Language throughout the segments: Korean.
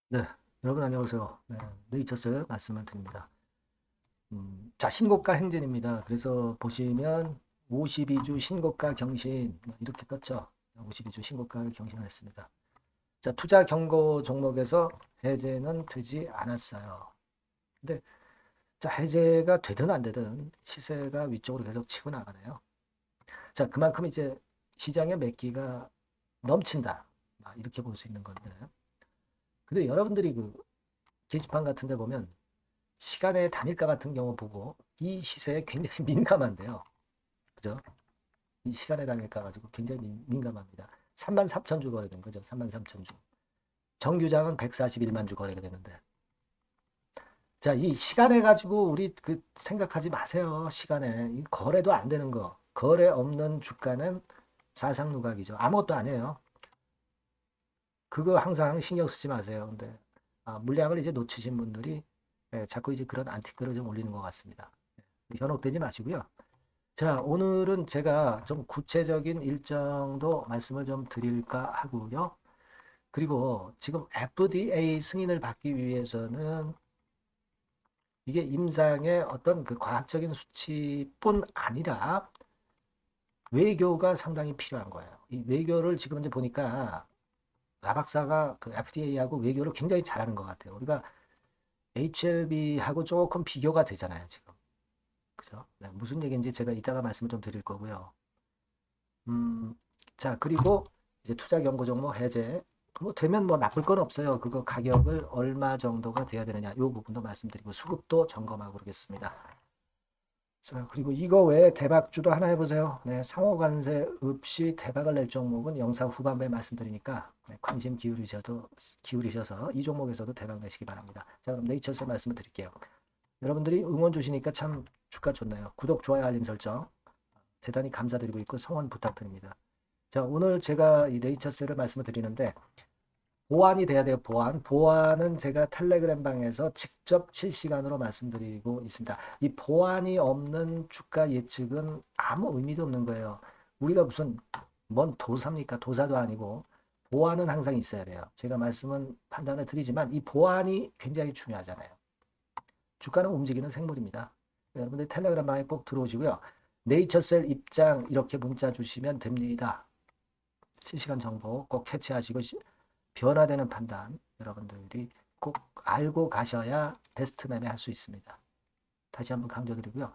네, 여러분 안녕하세요. 네, 네이처스 말씀을 드립니다. 자, 신고가 행진입니다. 그래서 보시면 52주 신고가 경신 이렇게 떴죠. 52주 신고가를 경신을 했습니다. 자, 투자 경고 종목에서 해제는 되지 않았어요. 근데 자, 해제가 되든 안 되든 시세가 위쪽으로 계속 치고 나가네요. 자, 그만큼 이제 시장의 매기가 넘친다. 이렇게 볼 수 있는 건데. 근데 여러분들이 그 게시판 같은 데 보면 시간의 단일가 같은 경우 보고 이 시세에 굉장히 민감한데요. 그죠? 이 시간의 단일가 가지고 굉장히 민감합니다. 34,000주 거래된 거죠. 33,000주. 정규장은 141만 주 거래가 되는데. 자, 이 시간에 가지고 우리 그 생각하지 마세요. 시간에. 이 거래도 안 되는 거. 거래 없는 주가는 사상 누각이죠. 아무것도 아니에요. 그거 항상 신경 쓰지 마세요. 근데 물량을 이제 놓치신 분들이 자꾸 이제 그런 안티크를 좀 올리는 것 같습니다. 현혹되지 마시고요. 자, 오늘은 제가 좀 구체적인 일정도 말씀을 좀 드릴까 하고요. 그리고 지금 FDA 승인을 받기 위해서는 이게 임상의 어떤 그 과학적인 수치뿐 아니라 외교가 상당히 필요한 거예요. 이 외교를 지금 이제 보니까 라 박사가 그 FDA하고 외교를 굉장히 잘하는 것 같아요. 우리가 HLB하고 조금 비교가 되잖아요, 지금. 그죠? 네, 무슨 얘기인지 제가 이따가 말씀을 좀 드릴 거고요. 음, 자, 그리고 이제 투자 경고 종목 해제. 뭐 되면 뭐 나쁠 건 없어요. 그거 가격을 얼마 정도가 돼야 되느냐. 이 부분도 말씀드리고 수급도 점검하고 그러겠습니다. 자, 그리고 이거 외에 대박주도 하나 해보세요. 네, 상호관세 없이 대박을 낼 종목은 영상 후반부에 말씀드리니까 네, 관심 기울이셔서 이 종목에서도 대박 내시기 바랍니다. 자, 그럼 네이처스 말씀을 드릴게요. 여러분들이 응원 주시니까 참 주가 좋네요. 구독, 좋아요, 알림 설정 대단히 감사드리고 있고 성원 부탁드립니다. 자, 오늘 제가 이 네이처스를 말씀을 드리는데 보안이 돼야 돼요. 보안. 보안은 제가 텔레그램 방에서 직접 실시간으로 말씀드리고 있습니다. 이 보안이 없는 주가 예측은 아무 의미도 없는 거예요. 우리가 무슨 뭔 도사입니까? 도사도 아니고 보안은 항상 있어야 돼요. 제가 말씀은 판단을 드리지만 이 보안이 굉장히 중요하잖아요. 주가는 움직이는 생물입니다. 여러분들 텔레그램 방에 꼭 들어오시고요. 네이처셀 입장 이렇게 문자 주시면 됩니다. 실시간 정보 꼭 캐치하시고 변화되는 판단 여러분들이 꼭 알고 가셔야 베스트 매매 할 수 있습니다. 다시 한번 강조드리고요.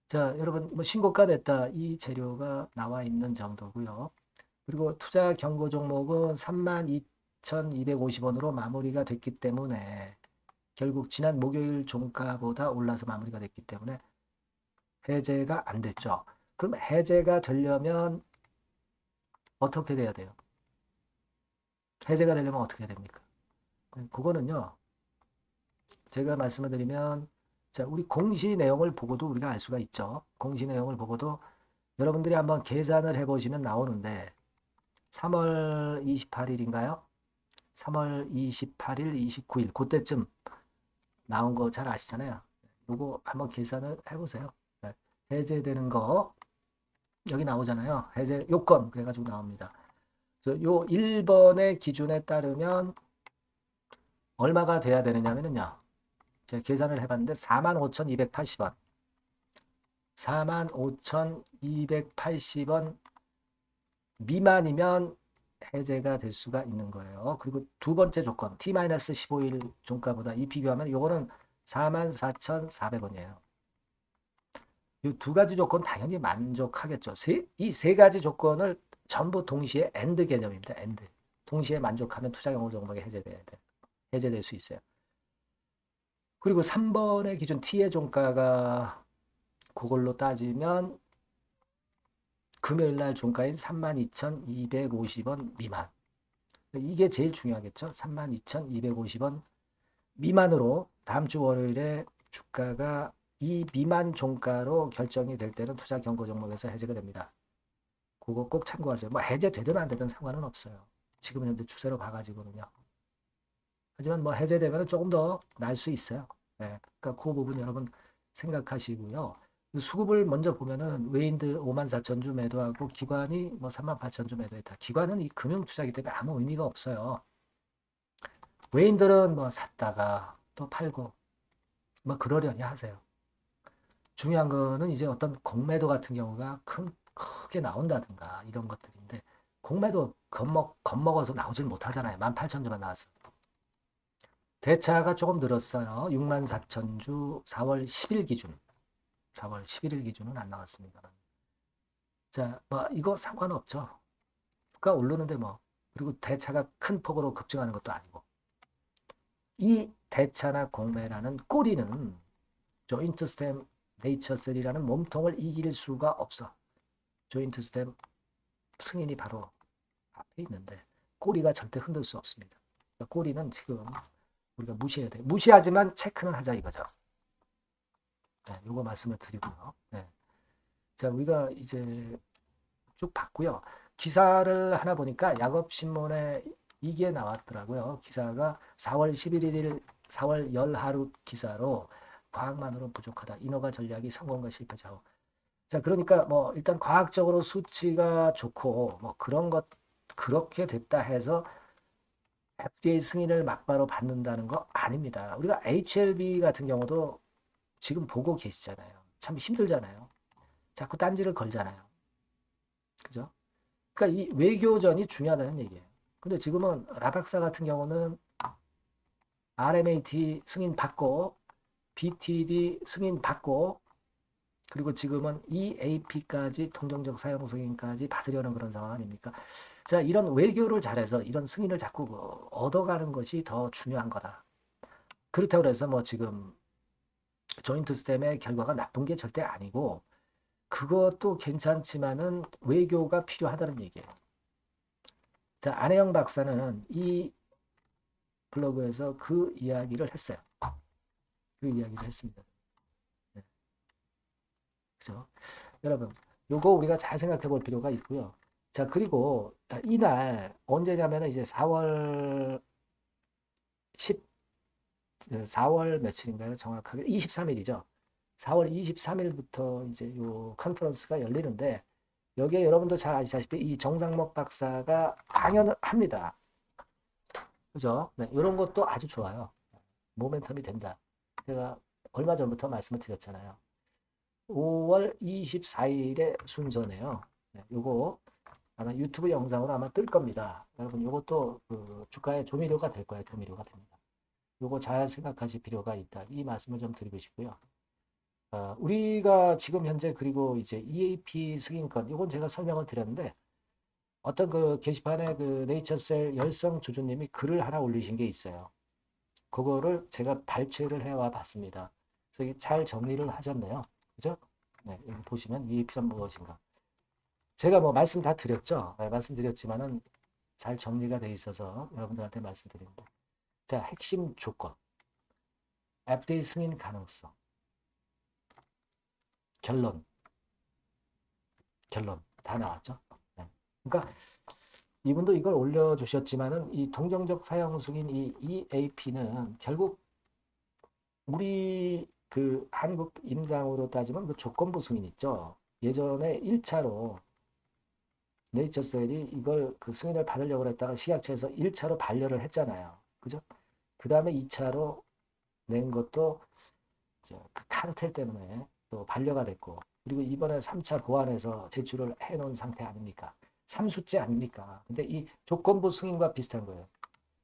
자, 여러분 뭐 신고가 됐다. 이 재료가 나와 있는 정도고요. 그리고 투자 경고 종목은 32,250원으로 마무리가 됐기 때문에 결국 지난 목요일 종가보다 올라서 마무리가 됐기 때문에 해제가 안 됐죠. 그럼 해제가 되려면 어떻게 돼야 돼요? 해제가 되려면 어떻게 해야 됩니까? 그거는요. 제가 말씀을 드리면 자, 우리 공시 내용을 보고도 우리가 알 수가 있죠. 공시 내용을 보고도 여러분들이 한번 계산을 해보시면 나오는데 3월 28일인가요? 3월 28일, 29일 그때쯤 나온 거 잘 아시잖아요. 요거 한번 계산을 해보세요. 네. 해제되는 거 여기 나오잖아요. 해제 요건 그래가지고 나옵니다. 그래서 요 1번의 기준에 따르면 얼마가 돼야 되느냐면요. 제가 계산을 해봤는데 45,280원. 45,280원 미만이면 해제가 될 수가 있는 거예요. 그리고 두 번째 조건 T-15일 종가보다 이 비교하면 요거는 44,400원이에요. 이 두 가지 조건 당연히 만족하겠죠. 이 세 가지 조건을 전부 동시에 엔드 개념입니다. 엔드. 동시에 만족하면 투자 경고 종목이 해제돼야 돼. 해제될 수 있어요. 그리고 3번의 기준 T의 종가가 그걸로 따지면 금요일 날 종가인 32,250원 미만. 이게 제일 중요하겠죠. 32,250원 미만으로 다음 주 월요일에 주가가 이 미만 종가로 결정이 될 때는 투자 경고 종목에서 해제가 됩니다. 그거 꼭 참고하세요. 뭐 해제되든 안 되든 상관은 없어요. 지금 현재 추세로 봐가지고는요. 하지만 뭐 해제되면 조금 더 날 수 있어요. 네. 그러니까 그 부분 여러분 생각하시고요. 수급을 먼저 보면은 외인들 54,000주 매도하고 기관이 뭐 38,000주 매도했다. 기관은 이 금융 투자기 때문에 아무 의미가 없어요. 외인들은 뭐 샀다가 또 팔고 뭐 그러려니 하세요. 중요한 거는 이제 어떤 공매도 같은 경우가 크게 나온다든가 이런 것들인데 공매도 겁먹어서 나오질 못하잖아요. 18,000주만 나왔어. 대차가 조금 늘었어요. 64,000주 4월 10일 기준. 4월 11일 기준은 안 나왔습니다. 자, 뭐 이거 상관없죠. 주가 오르는데 뭐 그리고 대차가 큰 폭으로 급증하는 것도 아니고 이 대차나 공매라는 꼬리는 조인트 스템 네이처셀이라는 몸통을 이길 수가 없어. 조인트 스템 승인이 바로 앞에 있는데 꼬리가 절대 흔들 수 없습니다. 그러니까 꼬리는 지금 우리가 무시해야 돼. 무시하지만 체크는 하자 이거죠. 네, 요거 말씀을 드리고요. 네. 자, 우리가 이제 쭉 봤고요. 기사를 하나 보니까 야곱신문에 이게 나왔더라고요. 기사가 4월 11일 4월 열 하루 기사로 과학만으로 부족하다. 인허가 전략이 성공과 실패자고. 자, 그러니까 뭐 일단 과학적으로 수치가 좋고 뭐 그런 것 그렇게 됐다 해서 FDA 승인을 막바로 받는다는 거 아닙니다. 우리가 HLB 같은 경우도 지금 보고 계시잖아요. 참 힘들잖아요. 자꾸 딴지를 걸잖아요. 그죠? 그러니까 이 외교전이 중요하다는 얘기예요. 근데 지금은 라박사 같은 경우는 RMAT 승인 받고 BTD 승인 받고 그리고 지금은 EAP까지 통정적 사용 승인까지 받으려는 그런 상황 아닙니까? 자, 이런 외교를 잘해서 이런 승인을 자꾸 얻어가는 것이 더 중요한 거다. 그렇다고 해서 뭐 지금 조인트 스템의 결과가 나쁜 게 절대 아니고 그것도 괜찮지만은 외교가 필요하다는 얘기예요. 자, 안혜영 박사는 이 블로그에서 그 이야기를 했어요. 그 이야기를 했습니다. 네. 그죠? 여러분, 요거 우리가 잘 생각해 볼 필요가 있고요. 자, 그리고 이날 언제냐면은 이제 4월 며칠인가요? 정확하게 23일이죠. 4월 23일부터 이제 요 컨퍼런스가 열리는데 여기에 여러분도 잘 아시다시피 이 정상목 박사가 강연을 합니다. 그죠? 네, 이런 것도 아주 좋아요. 모멘텀이 된다. 제가 얼마 전부터 말씀을 드렸잖아요. 5월 24일의 순서네요. 네, 요거 아마 유튜브 영상으로 아마 뜰 겁니다. 여러분 요것도 그 주가의 조미료가 될 거예요. 조미료가 됩니다. 요거 잘 생각하실 필요가 있다. 이 말씀을 좀 드리고 싶고요. 우리가 지금 현재 그리고 이제 EAP 승인권 이건 제가 설명을 드렸는데 어떤 그 게시판에 그 네이처셀 열성 조조님이 글을 하나 올리신 게 있어요. 그거를 제가 발췌를 해와 봤습니다. 그래서 잘 정리를 하셨네요. 그죠? 네, 여기 보시면 EAP란 무엇인가. 제가 뭐 말씀 다 드렸죠. 네, 말씀드렸지만은 잘 정리가 돼 있어서 여러분들한테 말씀드립니다. 자, 핵심 조건. FDA 승인 가능성. 결론. 다 나왔죠. 네. 그러니까 이분도 이걸 올려주셨지만은 이 동정적 사용 승인 이 EAP는 결국 우리 그 한국 임상으로 따지면 그 조건부 승인 있죠. 예전에 1차로 네이처셀이 이걸 그 승인을 받으려고 했다가 식약처에서 1차로 반려를 했잖아요. 그죠? 그 다음에 2차로 낸 것도 그 카르텔 때문에 또 반려가 됐고 그리고 이번에 3차 보완해서 제출을 해놓은 상태 아닙니까? 3수째 아닙니까? 근데 이 조건부 승인과 비슷한 거예요.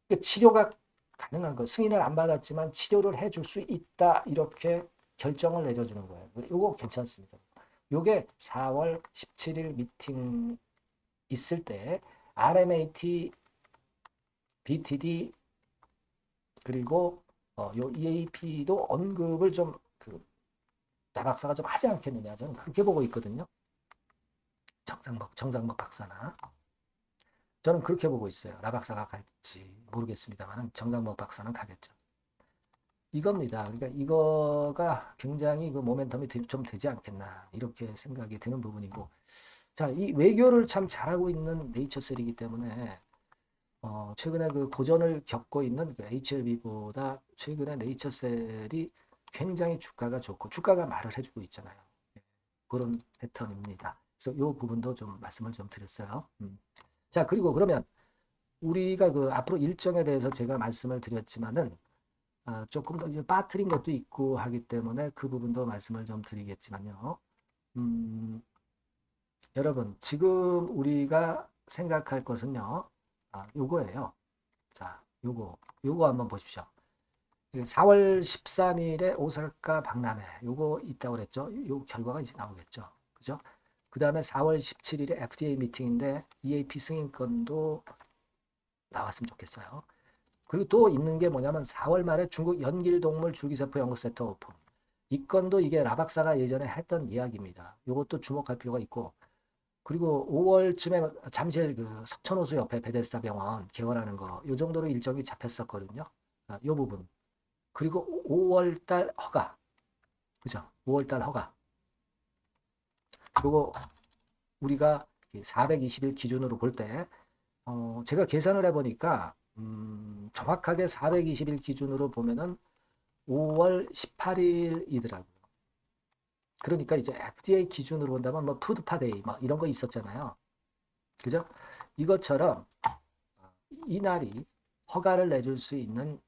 그러니까 치료가 가능한 거 승인을 안 받았지만 치료를 해줄 수 있다 이렇게 결정을 내려주는 거예요. 이거 괜찮습니다. 요게 4월 17일 미팅 있을 때 RMAT, BTD 그리고 요 EAP도 언급을 좀그 나박사가 좀 하지 않겠느냐 저는 그렇게 보고 있거든요. 정상목 박사나 저는 그렇게 보고 있어요. 라박사가 갈지 모르겠습니다만 정상목 박사는 가겠죠. 이겁니다. 그러니까 이거가 굉장히 그 모멘텀이 좀 되지 않겠나 이렇게 생각이 드는 부분이고 자, 이 외교를 참 잘하고 있는 네이처셀이기 때문에 최근에 그 고전을 겪고 있는 그 HLB보다 최근에 네이처셀이 굉장히 주가가 좋고 주가가 말을 해주고 있잖아요. 그런 패턴입니다. 그래서 이 부분도 좀 말씀을 좀 드렸어요. 자, 그리고 그러면 우리가 그 앞으로 일정에 대해서 제가 말씀을 드렸지만은 조금 더 이제 빠뜨린 것도 있고 하기 때문에 그 부분도 말씀을 좀 드리겠지만요. 음, 여러분, 지금 우리가 생각할 것은요, 요거예요. 자, 요거 한번 보십시오. 4월 13일에 오사카 박람회, 요거 있다고 그랬죠? 요 결과가 이제 나오겠죠. 그죠? 그 다음에 4월 17일에 FDA 미팅인데 EAP 승인권도 나왔으면 좋겠어요. 그리고 또 있는 게 뭐냐면 4월 말에 중국 연길동물 줄기세포 연구센터 오픈. 이 건도 이게 라박사가 예전에 했던 이야기입니다. 이것도 주목할 필요가 있고, 그리고 5월쯤에 잠실 그 석천호수 옆에 베데스다 병원 개원하는 거, 요 정도로 일정이 잡혔었거든요. 요 부분. 그리고 5월 달 허가. 그죠? 5월 달 허가. 요거 우리가 420일 기준으로 볼 때, 제가 계산을 해보니까, 정확하게 420일 기준으로 보면은 5월 18일이더라고요. 그러니까 이제 FDA 기준으로 본다면 뭐 푸드파데이 뭐 이런 거 있었잖아요. 그죠? 이것처럼 이 날이 허가를 내줄 수 있는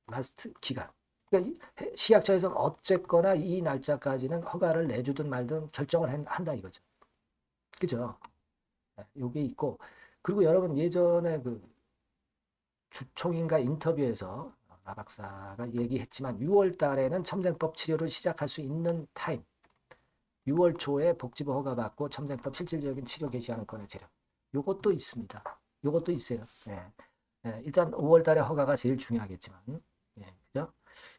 라스트 기간. 그러니까 시약처에서는 어쨌거나 이 날짜까지는 허가를 내주든 말든 결정을 한다 이거죠. 그죠? 요게 있고, 그리고 여러분 예전에 그 주총인가 인터뷰에서 나 박사가 얘기했지만 6월 달에는 첨생법 치료를 시작할 수 있는 타임. 6월 초에 복지부 허가받고 첨생법 실질적인 치료 개시하는 건의 재력. 요것도 있습니다. 요것도 있어요. 예. 예, 일단 5월 달에 허가가 제일 중요하겠지만, 예, 그죠?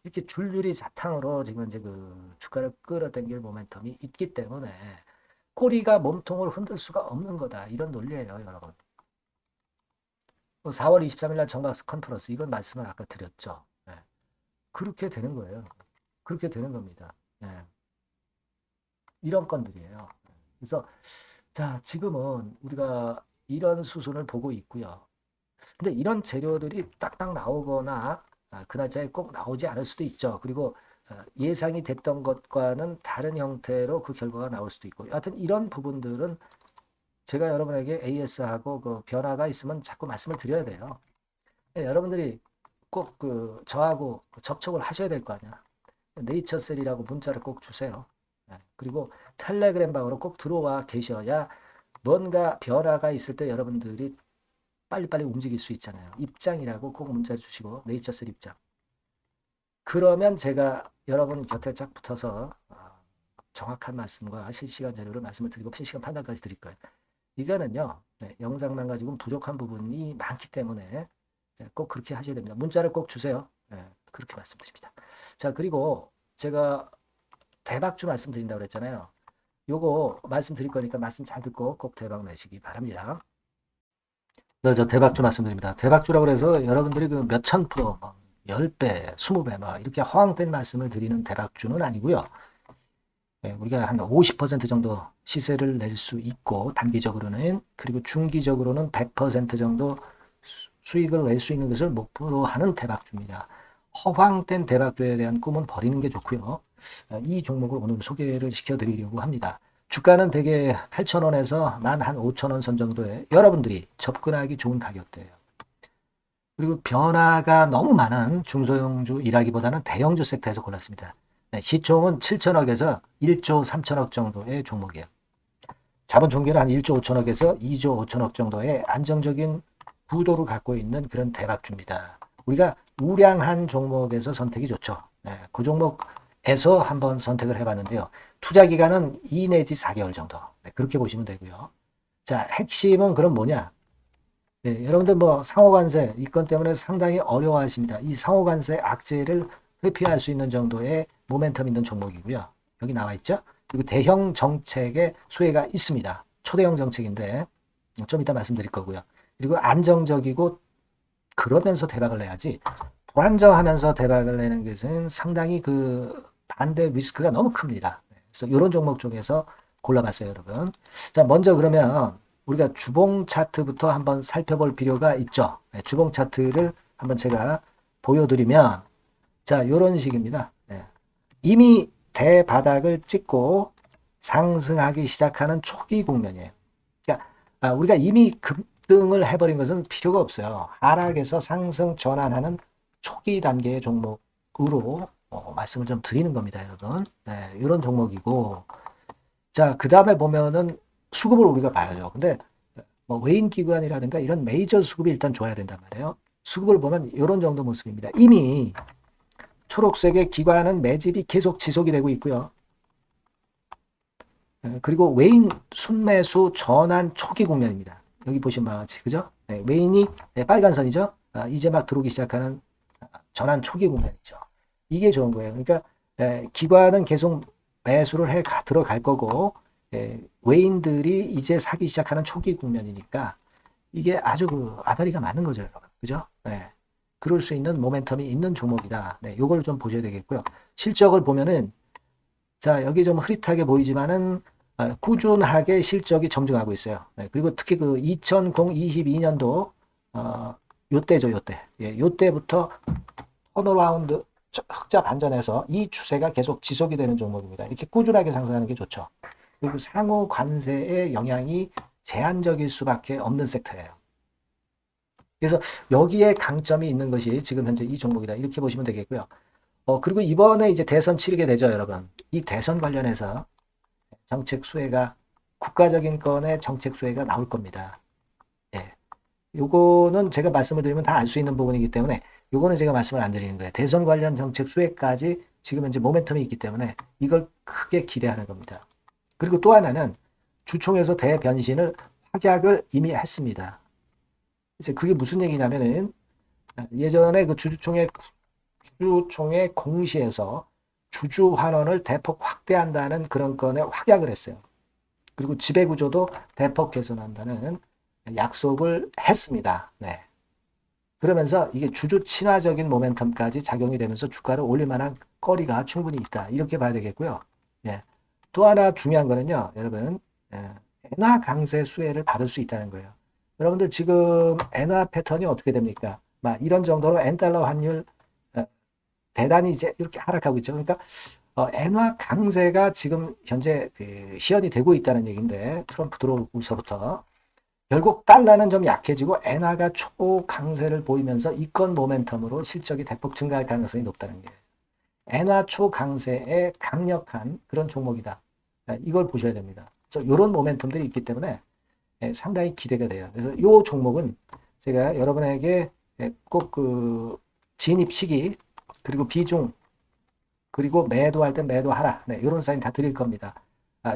이렇게 줄줄이 사탕으로 지금 이제 그 주가를 끌어당길 모멘텀이 있기 때문에 꼬리가 몸통을 흔들 수가 없는 거다. 이런 논리예요, 여러분. 4월 23일 날 정박스 컨퍼런스, 이건 말씀을 아까 드렸죠. 예. 그렇게 되는 거예요. 그렇게 되는 겁니다. 예. 이런 건들이에요. 그래서 자, 지금은 우리가 이런 수순을 보고 있고요. 근데 이런 재료들이 딱딱 나오거나 그 날짜에 꼭 나오지 않을 수도 있죠. 그리고 예상이 됐던 것과는 다른 형태로 그 결과가 나올 수도 있고. 하여튼 이런 부분들은 제가 여러분에게 AS하고 그 변화가 있으면 자꾸 말씀을 드려야 돼요. 여러분들이 꼭 그 저하고 접촉을 하셔야 될 거 아니야. 네이처셀이라고 문자를 꼭 주세요. 그리고 텔레그램 방으로 꼭 들어와 계셔야 뭔가 변화가 있을 때 여러분들이 빨리빨리 움직일 수 있잖아요. 입장이라고 꼭 문자 주시고, 네이처셀 입장. 그러면 제가 여러분 곁에 쫙 붙어서 정확한 말씀과 실시간 자료를 말씀을 드리고 실시간 판단까지 드릴 거예요. 이거는요, 영상만 가지고는 부족한 부분이 많기 때문에 꼭 그렇게 하셔야 됩니다. 문자를 꼭 주세요. 그렇게 말씀드립니다. 자, 그리고 제가 대박주 말씀드린다고 그랬잖아요. 요거 말씀드릴 거니까 말씀 잘 듣고 꼭 대박 내시기 바랍니다. 네, 저 대박주 말씀드립니다. 대박주라고 해서 여러분들이 그 몇천 프로, 뭐 10배, 20배, 막 이렇게 허황된 말씀을 드리는 대박주는 아니고요. 우리가 한 50% 정도 시세를 낼 수 있고, 단기적으로는, 그리고 중기적으로는 100% 정도 수익을 낼 수 있는 것을 목표로 하는 대박주입니다. 허황된 대박주에 대한 꿈은 버리는 게 좋고요. 이 종목을 오늘 소개를 시켜드리려고 합니다. 주가는 대개 8,000원에서 만 한 5,000원 선 정도에 여러분들이 접근하기 좋은 가격대예요. 그리고 변화가 너무 많은 중소형주 일하기보다는 대형주 섹터에서 골랐습니다. 시총은 7천억에서 1조 3천억 정도의 종목이에요. 자본 총계는 한 1조 5천억에서 2조 5천억 정도의 안정적인 구도를 갖고 있는 그런 대박주입니다. 우리가 우량한 종목에서 선택이 좋죠. 그 종목에서 한번 선택을 해봤는데요. 투자 기간은 2 내지 4개월 정도. 그렇게 보시면 되고요. 자, 핵심은 그럼 뭐냐? 여러분들 뭐 상호관세 이 건 때문에 상당히 어려워하십니다. 이 상호관세 악재를 회피할 수 있는 정도의 모멘텀 있는 종목이고요. 여기 나와 있죠? 그리고 대형 정책의 수혜가 있습니다. 초대형 정책인데 좀 이따 말씀드릴 거고요. 그리고 안정적이고 그러면서 대박을 내야지 불안정하면서 대박을 내는 것은 상당히 그 반대 리스크가 너무 큽니다. 그래서 이런 종목 중에서 골라봤어요, 여러분. 자, 먼저 그러면 우리가 주봉 차트부터 한번 살펴볼 필요가 있죠. 주봉 차트를 한번 제가 보여드리면 자, 요런 식입니다. 이미 대바닥을 찍고 상승하기 시작하는 초기 국면이에요. 그러니까 우리가 이미 급등을 해버린 것은 필요가 없어요. 하락에서 상승 전환하는 초기 단계의 종목으로 말씀을 좀 드리는 겁니다, 여러분. 네, 이런 종목이고, 자, 그 다음에 보면은 수급을 우리가 봐야죠. 근데 뭐 외인 기관이라든가 이런 메이저 수급이 일단 좋아야 된단 말이에요. 수급을 보면 이런 정도 모습입니다. 이미 초록색의 기관은 매집이 계속 지속이 되고 있고요. 그리고 외인 순매수 전환 초기 국면입니다. 여기 보시면 바와 같이, 그죠? 네, 외인이 빨간 선이죠. 이제 막 들어오기 시작하는 전환 초기 국면이죠. 이게 좋은 거예요. 그러니까 기관은 계속 매수를 들어갈 거고, 외인들이 이제 사기 시작하는 초기 국면이니까 이게 아주 그 아다리가 맞는 거죠, 여러분. 그죠? 네. 그럴 수 있는 모멘텀이 있는 종목이다. 네, 요걸 좀 보셔야 되겠고요. 실적을 보면은, 자, 여기 좀 흐릿하게 보이지만은, 꾸준하게 실적이 정정하고 있어요. 네, 그리고 특히 그 2022년도, 요때죠, 요때. 예, 요때부터 턴어라운드, 흑자 반전해서 이 추세가 계속 지속이 되는 종목입니다. 이렇게 꾸준하게 상승하는 게 좋죠. 그리고 상호 관세의 영향이 제한적일 수밖에 없는 섹터예요. 그래서 여기에 강점이 있는 것이 지금 현재 이 종목이다. 이렇게 보시면 되겠고요. 그리고 이번에 이제 대선 치르게 되죠, 여러분. 이 대선 관련해서 정책 수혜가, 국가적인 건의 정책 수혜가 나올 겁니다. 예. 요거는 제가 말씀을 드리면 다 알 수 있는 부분이기 때문에 요거는 제가 말씀을 안 드리는 거예요. 대선 관련 정책 수혜까지 지금 현재 모멘텀이 있기 때문에 이걸 크게 기대하는 겁니다. 그리고 또 하나는 주총에서 대변신을 확약을 이미 했습니다. 이제 그게 무슨 얘기냐면은 예전에 그 주주총회 공시에서 주주 환원을 대폭 확대한다는 그런 건에 확약을 했어요. 그리고 지배구조도 대폭 개선한다는 약속을 했습니다. 네. 그러면서 이게 주주 친화적인 모멘텀까지 작용이 되면서 주가를 올릴 만한 거리가 충분히 있다. 이렇게 봐야 되겠고요. 예. 또 하나 중요한 거는요, 여러분, 엔화 강세 수혜를 받을 수 있다는 거예요. 여러분들 지금 엔화 패턴이 어떻게 됩니까? 막 이런 정도로 엔달러 환율 대단히 이제 이렇게 하락하고 있죠. 그러니까 엔화 강세가 지금 현재 그 시연이 되고 있다는 얘기인데, 트럼프 들어오고서부터 결국 달러는 좀 약해지고 엔화가 초강세를 보이면서 이건 모멘텀으로 실적이 대폭 증가할 가능성이 높다는 게 엔화 초강세의 강력한 그런 종목이다. 이걸 보셔야 됩니다. 그래서 이런 모멘텀들이 있기 때문에 상당히 기대가 돼요. 그래서 이 종목은 제가 여러분에게 꼭 그 진입 시기 그리고 비중 그리고 매도할 때 매도하라. 네, 이런 사인 다 드릴 겁니다.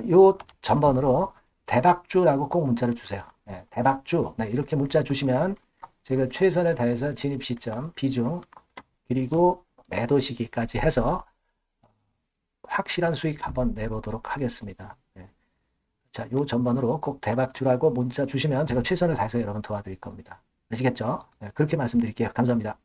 요 전번으로 대박주라고 꼭 문자를 주세요. 네, 대박주. 네, 이렇게 문자 주시면 제가 최선을 다해서 진입 시점, 비중, 그리고 매도 시기까지 해서 확실한 수익 한번 내보도록 하겠습니다. 네. 자, 요 전번으로 꼭 대박주라고 문자 주시면 제가 최선을 다해서 여러분 도와드릴 겁니다. 아시겠죠? 네, 그렇게 말씀드릴게요. 감사합니다.